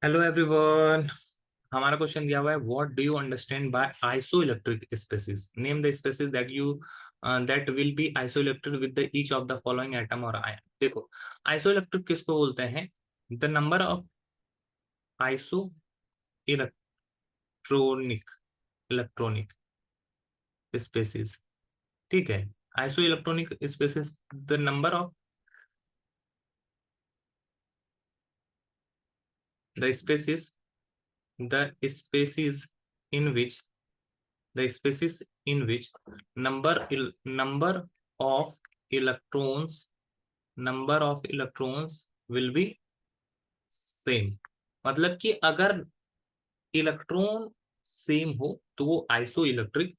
Hello everyone. हमारा question दिया हुआ है, what do you understand by isoelectric species, name the species that will be isoelectric with the each of the following atom और ion. देखो, isoelectric किसको बोलते हैं? The number of isoelectronic electronic species. ठीक है, isoelectronic species, the number of the species the species in which the species in which number of electrons number of electrons will be same। मतलब कि अगर electron same हो तो वो iso electric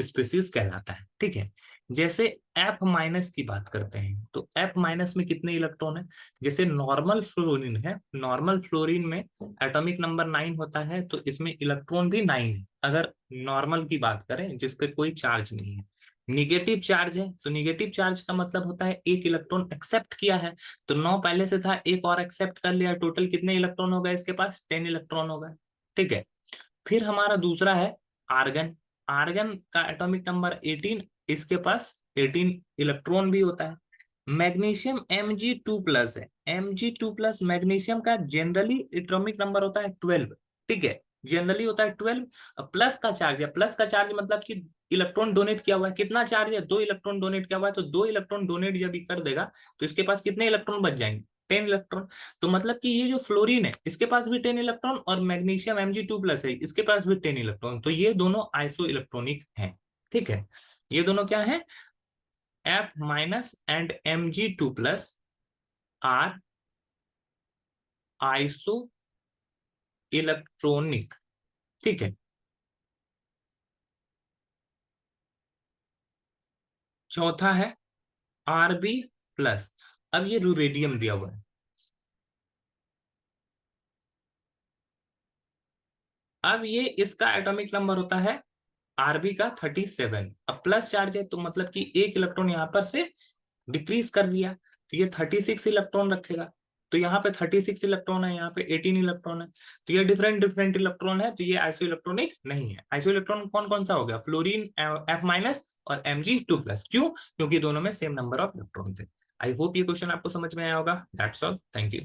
spaces कहलाता है। ठीक है, जैसे एफ माइनस की बात करते हैं तो एफ माइनस में कितने इलेक्ट्रॉन है? जैसे नॉर्मल फ्लोरीन है, नॉर्मल फ्लोरीन में एटॉमिक नंबर 9 होता है, तो इसमें इलेक्ट्रॉन भी 9 है। अगर नॉर्मल की बात करें जिसपे कोई चार्ज नहीं है, निगेटिव चार्ज है तो निगेटिव चार्ज का मतलब होता है एक इलेक्ट्रॉन एक्सेप्ट किया है, तो 9 पहले से था, एक और एक्सेप्ट कर लिया, टोटल कितने इलेक्ट्रॉन हो गए इसके पास? 10 इलेक्ट्रॉन हो गए। ठीक है, फिर हमारा दूसरा है आर्गन। आर्गन का एटॉमिक नंबर 18, इसके पास 18 इलेक्ट्रॉन भी होता है। मैग्नीशियम Mg2+ है, Mg2+ मैग्नीशियम का जनरली एटॉमिक नंबर होता है 12। ठीक है, जनरली होता है 12। प्लस का चार्ज है, प्लस का चार्ज मतलब कि इलेक्ट्रॉन डोनेट किया हुआ है। कितना चार्ज है? 2 इलेक्ट्रॉन डोनेट किया हुआ है, तो 2 इलेक्ट्रॉन डोनेट जब भी कर देगा तो इसके पास कितने इलेक्ट्रॉन बच जाएंगे? 10 इलेक्ट्रॉन। तो मतलब कि ये जो फ्लोरीन है इसके पास भी 10 इलेक्ट्रॉन, और मैग्नीशियम Mg2+ है इसके पास भी 10 इलेक्ट्रॉन, तो ये दोनों आइसो इलेक्ट्रॉनिक हैं। ठीक है, ये दोनों क्या है? F minus and Mg2+ are isoelectronic. ठीक है, चौथा है Rb+। अब ये रूरेडियम दिया हुआ है, अब ये इसका एटॉमिक नंबर होता है आरबी का 37। अब प्लस चार्ज है तो मतलब कि एक इलेक्ट्रॉन यहाँ पर से डिक्रीज कर दिया, तो ये 36 इलेक्ट्रॉन रखेगा। तो यहाँ पे 36 इलेक्ट्रॉन है, यहाँ पे 18 इलेक्ट्रॉन है, तो ये डिफरेंट डिफरेंट इलेक्ट्रॉन है, तो ये आइसो इलेक्ट्रॉनिक नहीं है। आइसो इलेक्ट्रॉन कौन कौन सा हो गया? फ्लोरीन F- और Mg2+। क्यों? क्योंकि दोनों में सेम नंबर ऑफ इलेक्ट्रॉन थे। आई होप ये क्वेश्चन आपको समझ में आया होगा। That's all, thank you.